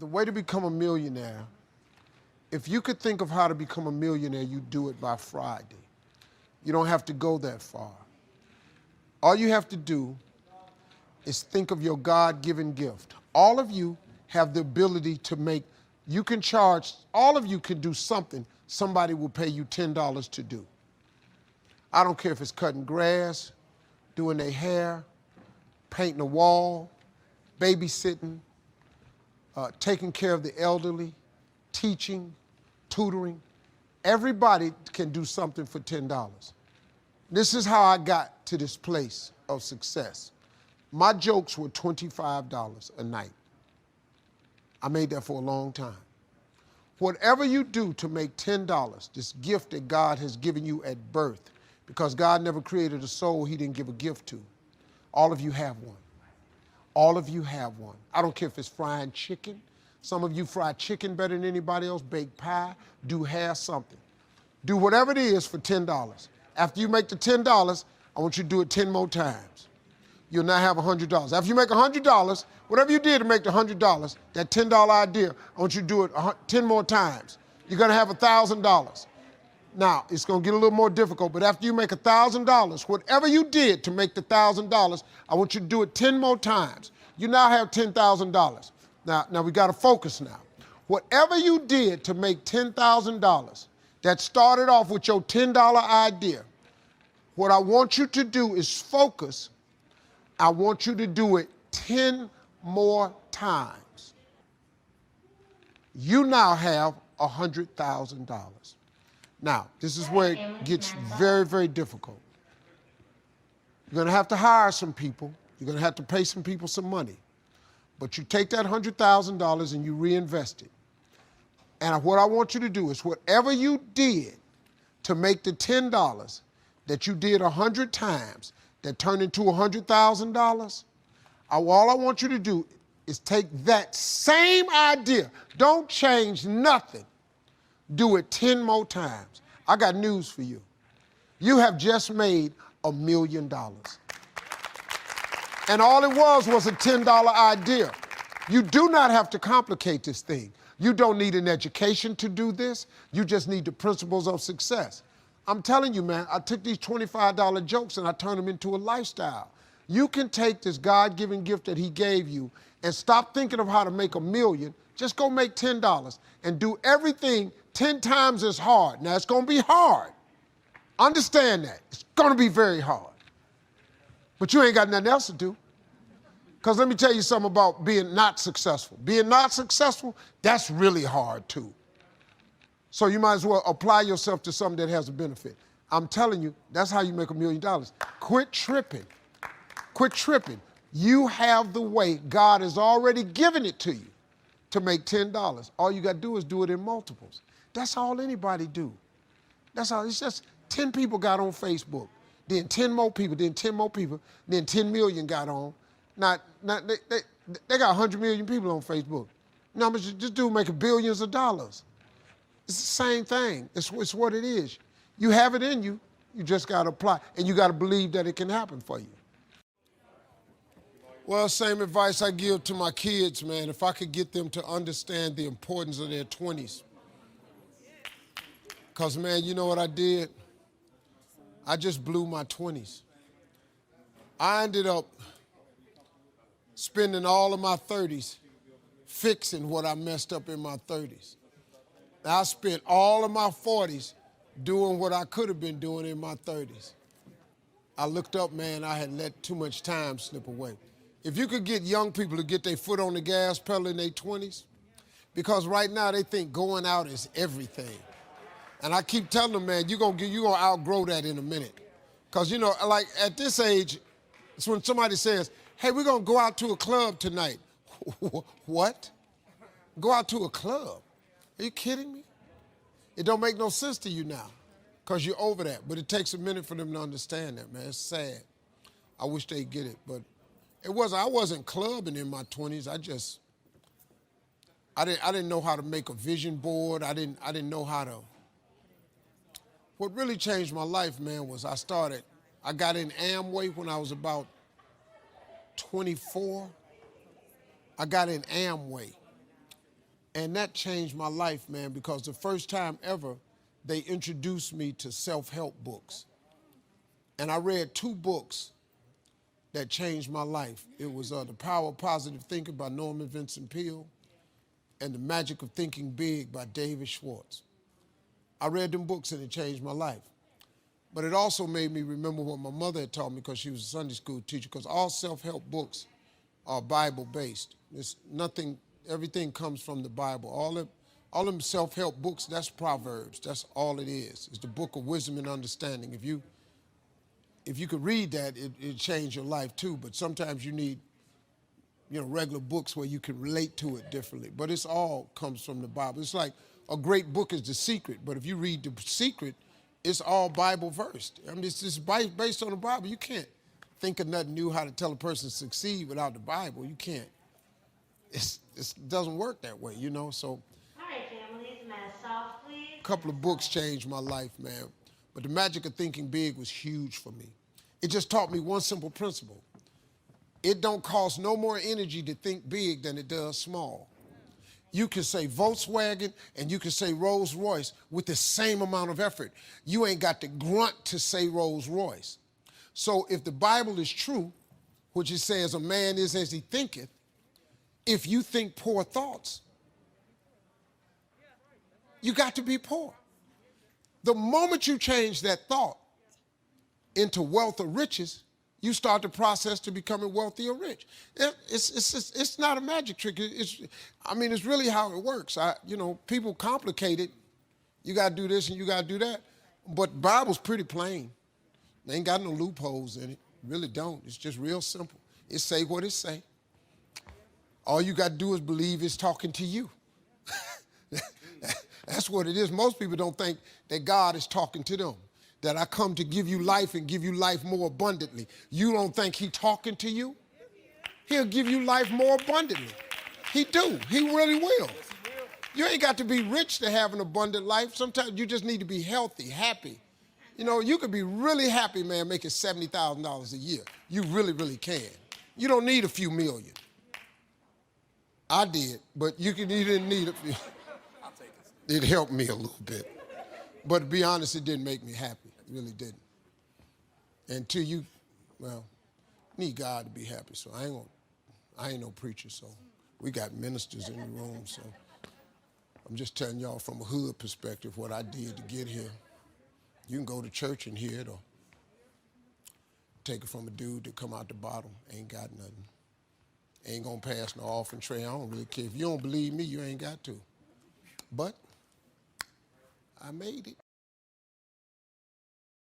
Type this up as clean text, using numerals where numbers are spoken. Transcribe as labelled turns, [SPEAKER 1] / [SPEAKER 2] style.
[SPEAKER 1] the way to become a millionaire, if you could think of how to become a millionaire, you do it by Friday. You don't have to go that far. All you have to do is think of your God-given gift. All of you have the ability to make, you can charge, all of you can do something somebody will pay you $10 to do. I don't care if it's cutting grass, doing their hair, painting a wall, babysitting, taking care of the elderly, teaching, tutoring. Everybody can do something for $10. This is how I got to this place of success. My jokes were $25 a night. I made that for a long time. Whatever you do to make $10, this gift that God has given you at birth, because God never created a soul he didn't give a gift to. All of you have one. All of you have one. I don't care if it's frying chicken. Some of you fry chicken better than anybody else, bake pie, do hair, something. Do whatever it is for $10. After you make the $10, I want you to do it 10 more times. You'll now have $100. After you make $100, whatever you did to make the $100, that $10 idea, I want you to do it 10 more times. You're gonna have $1,000. Now, it's gonna get a little more difficult, but after you make $1,000, whatever you did to make the $1,000, I want you to do it 10 more times. You now have $10,000. Now we gotta focus now. Whatever you did to make $10,000 that started off with your $10 idea, what I want you to do is focus. I want you to do it 10 more times. You now have $100,000. Now, this is where it gets very, very difficult. You're gonna have to hire some people. You're gonna have to pay some people some money. But you take that $100,000 and you reinvest it. And what I want you to do is whatever you did to make the $10 that you did 100 times that turned into $100,000, all I want you to do is take that same idea. Don't change nothing. Do it 10 more times. I got news for you. You have just made $1 million. And all it was a $10 idea. You do not have to complicate this thing. You don't need an education to do this. You just need the principles of success. I'm telling you, man, I took these $25 jokes and I turned them into a lifestyle. You can take this God-given gift that he gave you and stop thinking of how to make $1 million. Just go make $10 and do everything 10 times as hard. Now, it's gonna be hard. Understand that. It's gonna be very hard. But you ain't got nothing else to do. Because let me tell you something about being not successful. Being not successful, that's really hard too. So you might as well apply yourself to something that has a benefit. I'm telling you, that's how you make $1 million. Quit tripping. Quit tripping. You have the way. God has already given it to you to make $10. All you got to do is do it in multiples. That's all anybody do. That's all. It's just 10 people got on Facebook, then 10 more people, then 10 more people, then 10 million got on. Now they got 100 million people on Facebook. Now, this dude making billions of dollars. It's the same thing. It's what it is. You have it in you. You just got to apply. And you got to believe that it can happen for you. Well, same advice I give to my kids, man. If I could get them to understand the importance of their 20s. Because, man, you know what I did? I just blew my 20s. I ended up spending all of my 30s fixing what I messed up in my 30s. I spent all of my 40s doing what I could have been doing in my 30s. I looked up, man, I had let too much time slip away. If you could get young people to get their foot on the gas pedal in their 20s, because right now they think going out is everything. And I keep telling them, man, you're gonna outgrow that in a minute. Because, you know, like at this age, it's when somebody says, hey, we're gonna go out to a club tonight. What? Go out to a club? Are you kidding me? It don't make no sense to you now because you're over that. But it takes a minute for them to understand that, man. It's sad. I wish they'd get it. But I wasn't clubbing in my 20s. I didn't know how to make a vision board. I didn't know how to. What really changed my life, man, was I got in Amway when I was about 24. I got in Amway. And that changed my life, man, because the first time ever they introduced me to self-help books. And I read 2 books that changed my life. It was The Power of Positive Thinking by Norman Vincent Peale and The Magic of Thinking Big by David Schwartz. I read them books and it changed my life. But it also made me remember what my mother had taught me because she was a Sunday school teacher, because all self-help books are Bible-based. There's nothing, everything comes from the Bible. All them self-help books, that's Proverbs. That's all it is. It's the book of wisdom and understanding. If you could read that, it'd change your life too. But sometimes you need, regular books where you can relate to it differently. But it's all comes from the Bible. It's like a great book is The Secret. But if you read The Secret, it's all Bible versed. I mean, it's just based on the Bible. You can't think of nothing new how to tell a person to succeed without the Bible. You can't. It doesn't work that way, So.
[SPEAKER 2] All right, families, mask off, please.
[SPEAKER 1] A couple of books changed my life, man. But The Magic of Thinking Big was huge for me. It just taught me one simple principle. It don't cost no more energy to think big than it does small. You can say Volkswagen and you can say Rolls Royce with the same amount of effort. You ain't got to grunt to say Rolls Royce. So if the Bible is true, which it says a man is as he thinketh, if you think poor thoughts, you got to be poor. The moment you change that thought into wealth or riches, you start the process to becoming wealthy or rich. It's not a magic trick. It's really how it works. People complicate it. You got to do this and you got to do that. But the Bible's pretty plain. They ain't got no loopholes in it. Really don't. It's just real simple. It say what it say. All you got to do is believe it's talking to you. That's what it is. Most people don't think that God is talking to them, that I come to give you life and give you life more abundantly. You don't think He's talking to you? He'll give you life more abundantly. He do. He really will. You ain't got to be rich to have an abundant life. Sometimes you just need to be healthy, happy. You could be really happy, man, making $70,000 a year. You really, really can. You don't need a few million. I did, but you didn't need a few. It helped me a little bit. But to be honest, it didn't make me happy. It really didn't. Until need God to be happy. So I ain't no preacher, so we got ministers in the room, so I'm just telling y'all from a hood perspective what I did to get here. You can go to church and hear it, or take it from a dude that come out the bottom, ain't got nothing. Ain't gonna pass no offering tray. I don't really care. If you don't believe me, you ain't got to. But I made it.